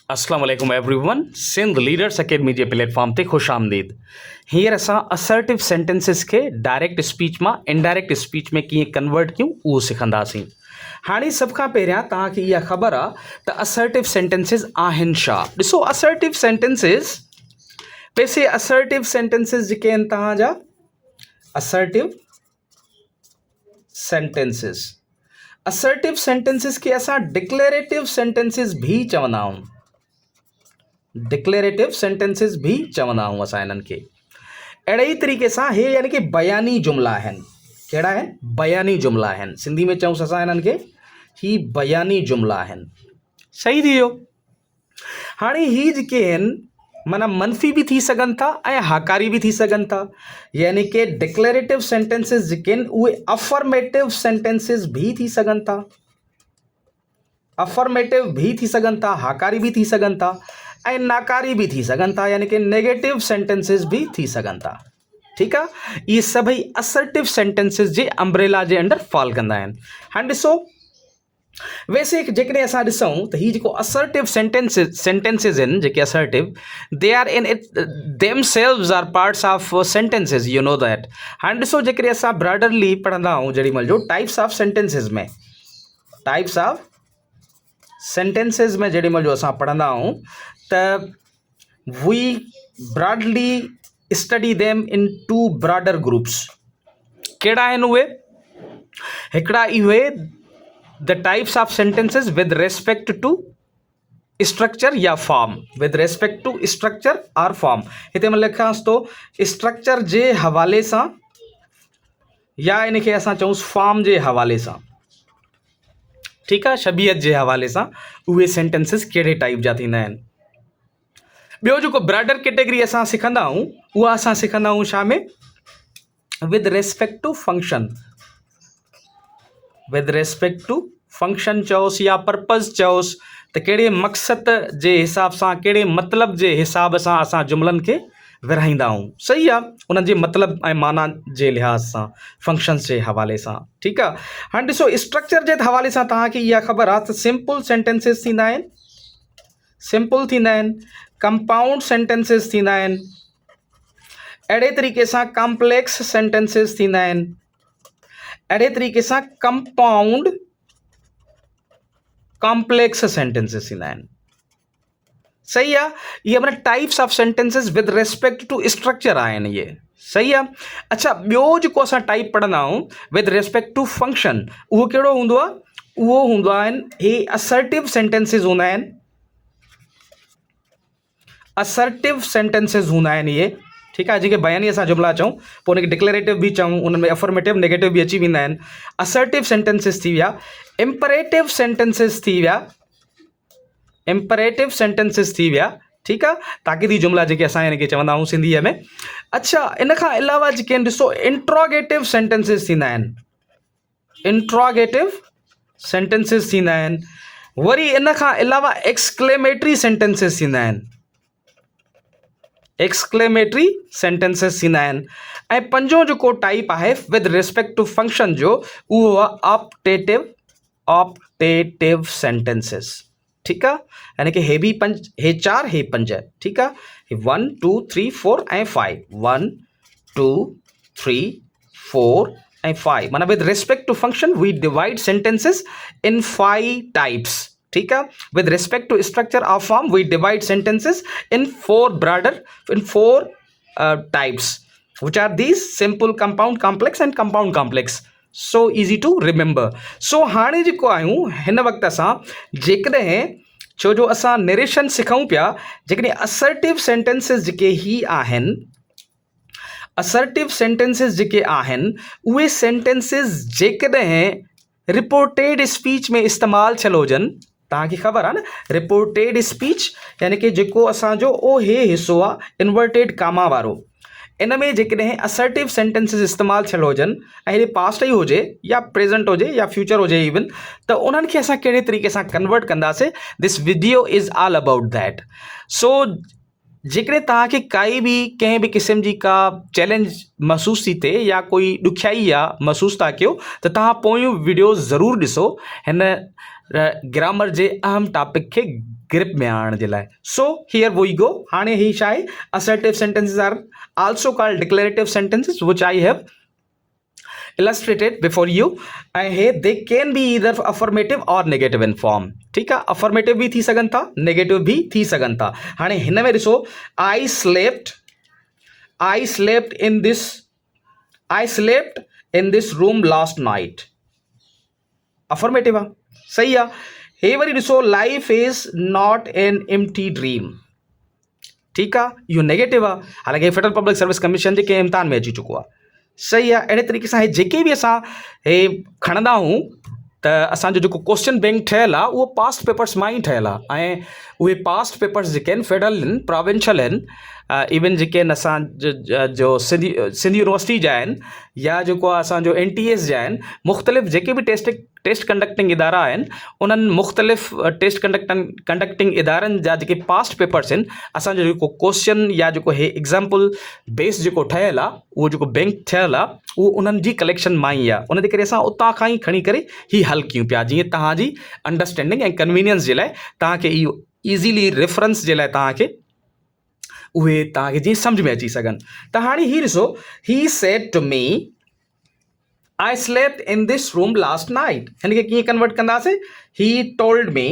अस्सलाम वालेकुम everyone. Sindh leaders academy जे platform ते खुश आमदीद। हींअर असां असर्टिव सेंटेंसिस के डायरेक्ट स्पीच मां इनडायरेक्ट स्पीच में कीअं कन्वर्ट कयूं उहो सिखंदासीं। हाणे सभ खां पहिरियां तव्हांखे इहा ख़बर आहे त असर्टिव सेंटेंसिस आहिनि छा। ॾिसो, असर्टिव सेंटेंसिस वैसे असर्टिव सेंटेंसिस जेके आहिनि तव्हांजा असर्टिव सेंटेंसिस खे असां डिक्लेरेटिव सेंटेंसिस भी चवंदा आहियूं। डिक्लेरेटिव सेंटेंसिस भी चवंदा आहियूं असां इन्हनि खे। अहिड़े ई तरीक़े सां हे यानी कि बयानी जुमला आहिनि। कहिड़ा आहिनि? बयानी जुमला आहिनि। सिंधी में चऊंसि असां इन्हनि खे ही बयानी जुमला आहिनि। सही थी वियो। हाणे ही जेके आहिनि माना मनफ़ी भी थी सघनि था ऐं हाकारी भी थी सघनि था। यानी कि डिक्लेरेटिव सेंटेंसिस जेके आहिनि उहे अफर्मेटिव सेंटेंसिस भी थी सघनि था। अफर्मेटिव भी थी सघनि था, हाकारी भी थी सघनि था ऐं नाकारी भी थी सघनि था, यानी कि नेगेटिव सेंटेंसिस भी थी सघनि था। ठीकु आहे। इहे सभई असर्टिव सेंटेंसिस जे अम्ब्रेला जे अंडर फॉल कंदा आहिनि। हाणे ॾिसो, वैसे जेकॾहिं असां ॾिसूं त ही जेको असर्टिव सेंटेंसिस आहिनि जेके assertive they are in it themselves are parts of sentences, you know that. हाणे ॾिसो, जेकॾहिं असां ब्रॉडरली पढ़ंदा आहियूं जेॾीमहिल जो टाइप्स ऑफ सेंटेंसिस में जेॾीमहिल जो असां पढ़ंदा आहियूं त we broadly study them in two broader groups. कहिड़ा आहिनि उहे? हिकिड़ा इहे the types of sentences with respect to structure या form. With respect to structure और फॉर्म। हिते मां लिखांसि थो स्ट्रक्चर जे हवाले सां या इनखे असां चऊंसि फॉर्म जे हवाले सां। ठीकु आहे, शबीयत जे हवाले सां उहे सेंटेंसिस कहिड़े टाइप जा थींदा आहिनि। ॿियो जेको ब्रॉडर कैटेगरी असां सिखंदा आहियूं उहा असां सिखंदा आहियूं छा में? With respect to function. With respect to function चयोसि या पर्पज़ चयोसि त कहिड़े मक़सद जे हिसाब सां, कहिड़े मतिलब जे हिसाब सां असां जुमलनि खे विरहाईंदा आहियूं। सही आहे, उन्हनि जे मतिलब ऐं माना जे लिहाज़ सां, फंक्शन्स जे हवाले सां। ठीकु आहे। हाणे ॾिसो, स्ट्रक्चर जे हवाले सां तव्हांखे इहा ख़बर आहे त सिंपल सेंटेंसिस थींदा आहिनि, सिंपल थींदा आहिनि, कंपाउंड सेंटेंसिस थींदा आहिनि, अहिड़े तरीक़े सां कॉम्प्लेक्स सेंटेंसिस थींदा आहिनि, अहिड़े तरीक़े सां कंपाउंड कॉम्प्लेक्स सेंटेंसिस थींदा आहिनि। सही आहे। ये अपने types of sentences with respect to structure आहिनि इहे। सही आहे। अच्छा, ॿियो जेको असां टाइप पढ़ंदा आहियूं विद रेस्पेक्ट टू फंक्शन, उहो कहिड़ो हूंदो आहे? उहो हूंदो आहिनि हे असर्टिव सेंटेंसिस हूंदा आहिनि। असर्टिव सेंटेंसिस हूंदा आहिनि इहे। ठीकु आहे, जेके बयानी असां जुमला चऊं, पोइ उनखे डिक्लेरेटिव भी चऊं, उनमें में अफर्मेटिव नेगेटिव भी अची वेंदा आहिनि। असर्टिव सेंटेंसिस थी विया, इम्परेटिव सेंटेंसिस थी विया, इम्परेटिव सेंटेंसिस थी विया। ठीकु आहे, ताक़ीदी जुमला जेके असां इनखे चवंदा आहियूं सिंधीअ में। अच्छा, इन खां अलावा जेके आहिनि ॾिसो, इंट्रोगेटिव सेंटेंसिस थींदा आहिनि। इंट्रोगेटिव सेंटेंसिस थींदा आहिनि। वरी इन खां अलावा एक्सक्लेमेटरी सेंटेंसिस थींदा आहिनि। एक्सक्लेमेटरी सेंटेंसिस थींदा आहिनि। ऐं पंजो जेको टाइप आहे विद रिस्पेक्ट टू फंक्शन जो, उहो आहे ऑप्टेटिव सेंटेंसिस। ठीकु आहे, यानी कि हे भी पंज, हे चार, हे पंज। ठीकु आहे, 1 2 3 4 ऐं 5, 1 2 3 4 ऐं 5। माना with respect to function we divide sentences in 5 types. ठीक है, with respect to structure or form we divide sentences in four types, which are these: simple, compound, complex and compound complex. So easy to remember. So हाणे जेको आहियूं हिन वक़्त असां जेकॾहिं छो जो असां नरेशन सिखूं पिया, जेकॾहिं असर्टिव सेंटेंसिस जेके ही आहिनि, असर्टिव सेंटेंसिस जेके आहिनि उहे सेंटेंसिस जेकॾहिं रिपोर्टेड स्पीच में इस्तेमालु थियल हुजनि, तव्हांखे ख़बर आहे न, रिपोर्टेड स्पीच यानी कि जेको असांजो ओ हे हिसो आहे इन्वर्टेड कामा वारो, इन में जेकॾहिं असर्टिव सेंटेंसिस इस्तेमालु थियल हुजनि ऐं हेॾे पास्ट ई हुजे या प्रेज़ेंट हुजे या फ्यूचर हुजे इवन, त उन्हनि खे असां कहिड़े तरीक़े सां कन्वर्ट कंदासीं, this video is all about that. So जेकॾहिं तव्हांखे काई बि कंहिं बि क़िस्म जी का चैलेंज महसूस थी थिए या कोई ॾुखियाई आहे महसूस था कयो, त तव्हां पोयूं वीडियोज़ ज़रूरु ॾिसो। हिन ग्रामर जे अहम टॉपिक खे ग्रिप में आणण जे लाइ. So here we go. हाणे ही छा आहे, assertive sentences are also called declarative sentences which I have illustrated before you. ऐं हे they can be either affirmative or negative in form. ठीकु आहे, affirmative भी थी सघनि था, negative भी थी सघनि था. हाणे हिन में ॾिसो, I slept in this room last night. affirmative आहे, सही आहे. हे वरी ॾिसो, life is not an empty dream. ठीकु आहे, इहो नेगेटिव आहे. हालांकि फेडरल पब्लिक सर्विस कमीशन जे कंहिं इम्तिहान में अची चुको आहे. सही आहे. अहिड़े तरीक़े सां हे जेके बि असां हे खणंदा आहियूं त असांजो जेको क्वेश्चन बैंक ठहियलु आहे उहो पास्ट पेपर्स मां ई ठहियलु आहे. ऐं उहे पास्ट पेपर्स जेके आहिनि फेडरल आहिनि, प्रोविंशियल आहिनि, इवन जेके आहिनि असांजो सिंध यूनिवर्सिटी जा आहिनि या जेको आहे असांजो NTS जा आहिनि, मुख़्तलिफ़ जेके बि टेस्ट कंडक्टिंग इदारा आहिनि, उन्हनि मुख़्तलिफ़ टेस्ट कंडक्टिंग इदारनि जा जेके पास्ट पेपर्स आहिनि, असांजो जेको क्वेश्चन या जेको हे एग्ज़ाम्पल बेस जेको ठहियलु आहे, उहो जेको बैंक ठहियलु आहे, उहो उन्हनि जी कलेक्शन मां ई आहे. उन जे करे असां उतां खां ई खणी करे ही हल कयूं पिया, जीअं तव्हांजी अंडरस्टैंडिंग ऐं कन्वीनियंस जे लाइ तव्हांखे इहो ईज़ीली रेफरेंस जे लाइ तव्हांखे उहे तव्हांखे जीअं सम्झ में अची सघनि. त हाणे ही ॾिसो, he said to me I slept in this room last night. हिन खे कीअं कन्वर्ट कंदासीं? He told me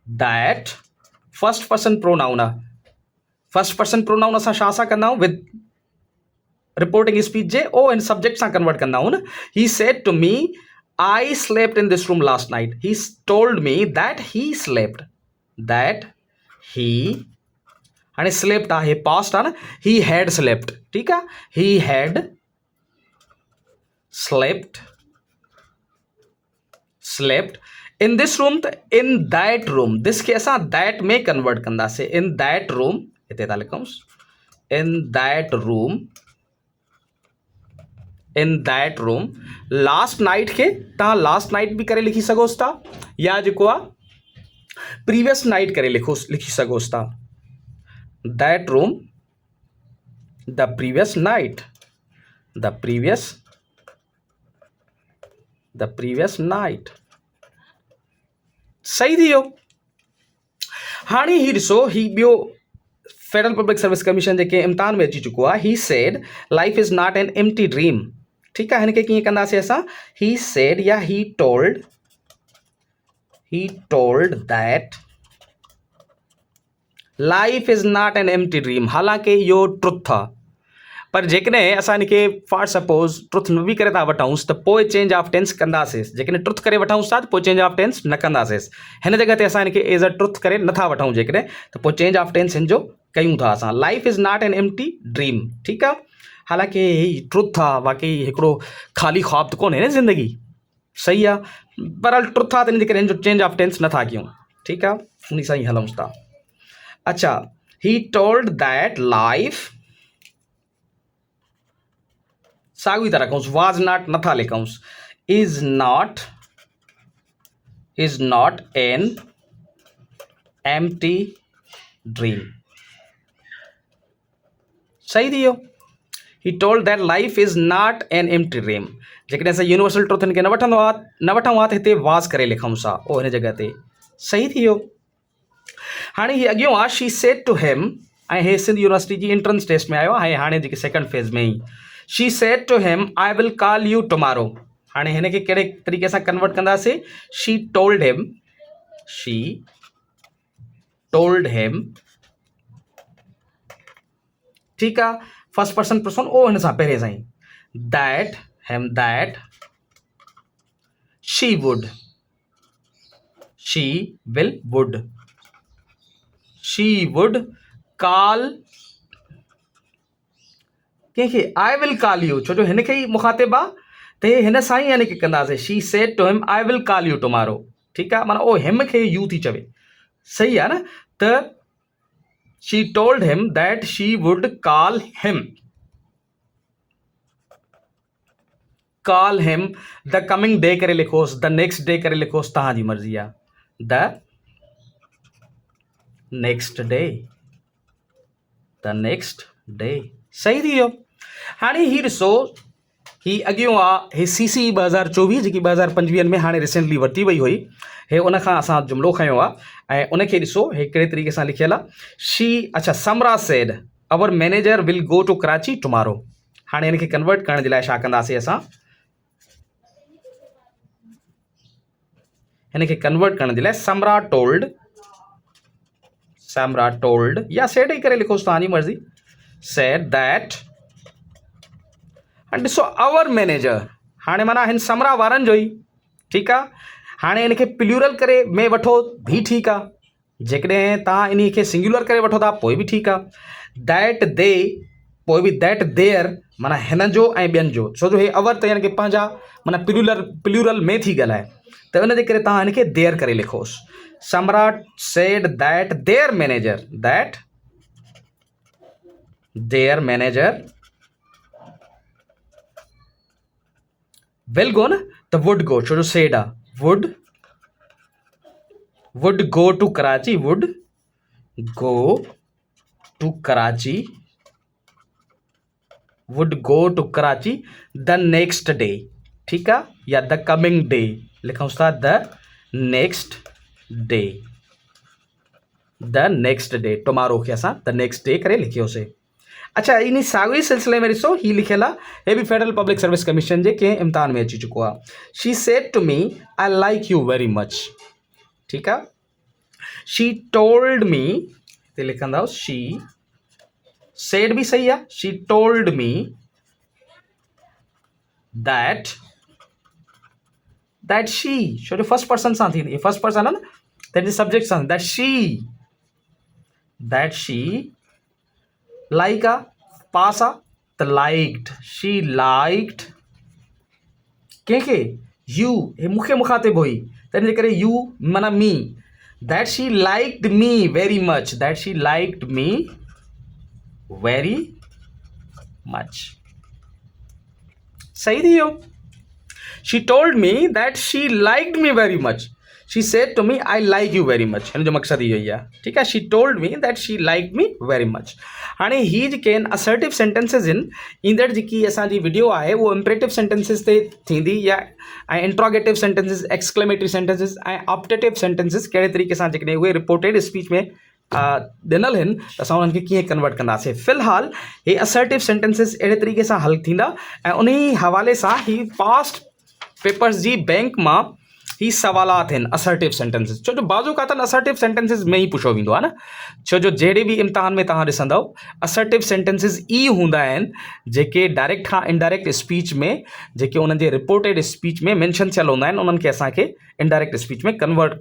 that first person pronoun आहे. फर्स्ट पर्सन प्रोनाउन असां छा सां कंदा आहियूं? विद रिपोर्टिंग स्पीच जे ओ इन सब्जेक्ट सां कन्वर्ट कंदा आहियूं न. He said to me I slept in this room last night. He told me that he slept. हाणे slept आहे, पास्ट आहे न. He had slept. ठीकु आहे, he had slept in this room. त in that room, this खे असां that में कन्वर्ट कंदासीं. in that room, हिते था लिखूंसि, in that room. Last night खे तव्हां लास्ट नाइट बि करे लिखी सघोसि था, या जेको आहे प्रीवियस नाइट करे लिखी सघोसि था. that room, the previous night. सही थी वियो. हाणे ही ॾिसो, ही ॿियो फेडरल पब्लिक सर्विस कमीशन जेके इम्तिहान में अची चुको आहे. He said life is not an empty dream. ठीकु आहे, हिन खे कीअं कंदासीं असां? ही सेड या ही told that life is not an empty dream. हालांकि इहो ट्रुथ आहे, पर जेकॾहिं असां हिनखे फॉर सपोज़ ट्रुथ न बि करे था वठूंसि त पोइ चेंज ऑफ टेंस कंदासीं. जेकॾहिं ट्रुथ करे वठूंसि था त पोइ चेंज ऑफ टेंस न कंदासीं. हिन जॻह ते असां हिनखे एज़ अ ट्रुथ करे नथा वठूं जेकॾहिं, त पोइ चेंज ऑफ टेंस हिन जो कयूं था असां. Life is not an empty dream. ठीकु आहे, हालांकि ही ट्रुथ आहे, वाकई हिकिड़ो ख़ाली ख़्वाब त कोन्हे न ज़िंदगी. सही आहे, बहरहाल ट्रुथ आहे, त हिन जे करे हिन जो चेंज ऑफ टेंस नथा कयूं. ठीकु आहे, उन सां ई हलूं था. अच्छा, ही टोल्ड दैट लाइफ, साॻी तरह रखूंसि, वाज नॉट नथा लिखूंसि, is not an empty dream. सही थी वियो. He told that life is not an empty dream. जेकॾहिं असां यूनिवर्सल ट्रुथ हिन खे न वठूं आहे त हिते वाज करे लिखूंसि आहे ओ हिन जॻह ते. सही थी वियो. हाणे ही अॻियों आहे, शी सेड टू हिम, ऐं हे सिंध यूनिवर्सिटी जी एंट्रेंस टेस्ट में आयो आहे, हाणे जेके सेकंड फेज़ में ई. She said to him I will call you tomorrow. हाणे हिन खे कहिड़े तरीक़े सां कन्वर्ट कंदासीं? She told him. ठीकु आहे, फर्स्ट पर्सन पर्सन ओ हिन सां पहिरें सां ई. दैट शी वुड कॉल कंहिंखे? आई विल कॉल यू, छो जो हिन खे ई मुखातिब आहे त हिन सां ई हिन खे कंदासीं. She said to him I will call you tomorrow. ठीकु आहे, माना ओ हिम खे यू थी चवे. सही आहे न. त she told him that she would call him the coming day करे लिखोसि, द नेक्स्ट डे करे लिखोसि, तव्हांजी मर्ज़ी आहे. The next day. सही थी वियो. हाणे ही ॾिसो, ही अॻियों आहे, ही CC 2024 जेकी 2025 में हाणे रिसेंटली वरिती वई हुई, हे उन खां असां जुमिलो खयो आहे ऐं उनखे ॾिसो हे कहिड़े तरीक़े सां लिखियलु आहे। अच्छा, Samra said our manager will go to Karachi tomorrow. हाणे हिनखे कन्वर्ट करण जे लाइ छा कंदासीं असां, हिनखे कन्वर्ट करण जे लाइ समरा टोल्ड या सेड ई करे लिखोसि, तव्हांजी मर्ज़ी, सेड दैट, हाणे ॾिसो आवर मैनेजर, हाणे माना हिन समरा वारनि जो ई, ठीकु आहे। हाणे इनखे प्लूरल करे में वठो भी ठीकु आहे, जेकॾहिं तव्हां इन खे सिंगुलर करे वठो था पोइ बि ठीकु आहे। दैट दे, पोइ बि दैट देयर, माना हिन जो ऐं ॿियनि जो, छो जो हे अवर त यानी कि पंहिंजा माना प्लूरल में थी ॻाल्हाए, त उन जे करे तव्हां हिनखे देयर करे लिखोसि। Samra said that their manager will go, न त वुड गो, छो जो सेड आहे, would go to Karachi, would go to Karachi the next day, ठीक है, या the coming day लिखा था, the next day टुमारो खे असां the next day करे लिखियोसीं। अच्छा, इन साॻिए सिलसिले में ॾिसो ही लिखियल आहे, हे बि फेडरल पब्लिक सर्विस कमीशन जे कंहिं इम्तिहान में अची चुको आहे। She said to me I like you very much, ठीकु आहे। शी टोल्ड मी ते लिखंदा, शी सेड भी सही आहे, she told me that she, छो जो फर्स्ट पर्सन सां थींदी, फर्स्ट पर्सन आहे न, तंहिंजे सब्जेक्ट सां, दैट शी लाइक आहे, पास आहे त लाइक्ड, शी लाइक्ड कंहिंखे, यू, हे मूंखे मुखातिब हुई, तंहिंजे करे you mean me, that she liked me very much, सही थी वियो। She told me that she liked me very much, she said to me I like you very much, हिन जो मक़सदु इहो ई आहे, ठीकु आहे। She told me that she liked me very much. हाणे ही जेके आहिनि असर्टिव सेंटेंसिस आहिनि, ईंदड़ जेकी असांजी वीडियो आहे उहो इम्परेटिव सेंटेंसिस ते थींदी, या ऐं इंट्रोगेटिव सेंटेंसिस, एक्सक्लेमेटरी सेंटेंसिस ऐं ऑप्टेटिव सेंटेंसिस कहिड़े तरीक़े सां जेकॾहिं उहे रिपोर्टेड स्पीच में ॾिनल आहिनि त असां उन्हनि खे कीअं कन्वर्ट कंदासीं। फ़िलहालु हे असर्टिव सेंटेंसिस अहिड़े तरीक़े सां हल थींदा ऐं उन ई हवाले सां ही पास्ट पेपर्स जी बैंक मां ही सवालात आहिनि असर्टिव सेंटेंसिस, छो जो बाज़ू कातनि असर्टिव सेंटेंसिस में ई पुछो वेंदो आहे न, छो जो जहिड़े बि इम्तिहान में तव्हां ॾिसंदव असर्टिव सेंटेंसिस ई हूंदा आहिनि जेके डायरेक्ट खां इनडायरेक्ट स्पीच में, जेके उन्हनि जे रिपोर्टेड स्पीच में मेंशन थियल हूंदा आहिनि, उन्हनि खे असांखे इनडायरेक्ट स्पीच में कन्वर्ट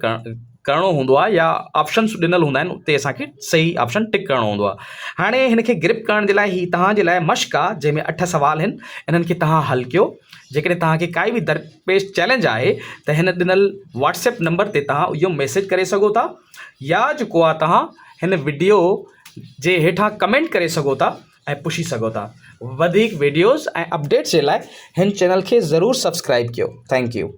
करणो हूंदो आहे, या ऑप्शन्स ॾिनल हूंदा आहिनि, उते असांखे सही ऑप्शन टिक करणो हूंदो आहे। हाणे हिनखे ग्रिप करण जे लाइ ही तव्हांजे लाइ मश्क आहे, जंहिंमें 8 सुवाल आहिनि, इन्हनि खे तव्हां हल कयो। जेकॾहिं तव्हांखे काई बि दरपेश चैलेंज आहे त हिन ॾिनल व्हाट्सएप नंबर ते तव्हां इहो मैसेज करे सघो था, या जेको आहे तव्हां हिन वीडियो जे हेठां कमेंट करे सघो था ऐं पुछी सघो था। वधीक वीडियोज़ ऐं अपडेट्स जे लाइ हिन चैनल खे ज़रूरु सब्सक्राइब कयो। Thank you.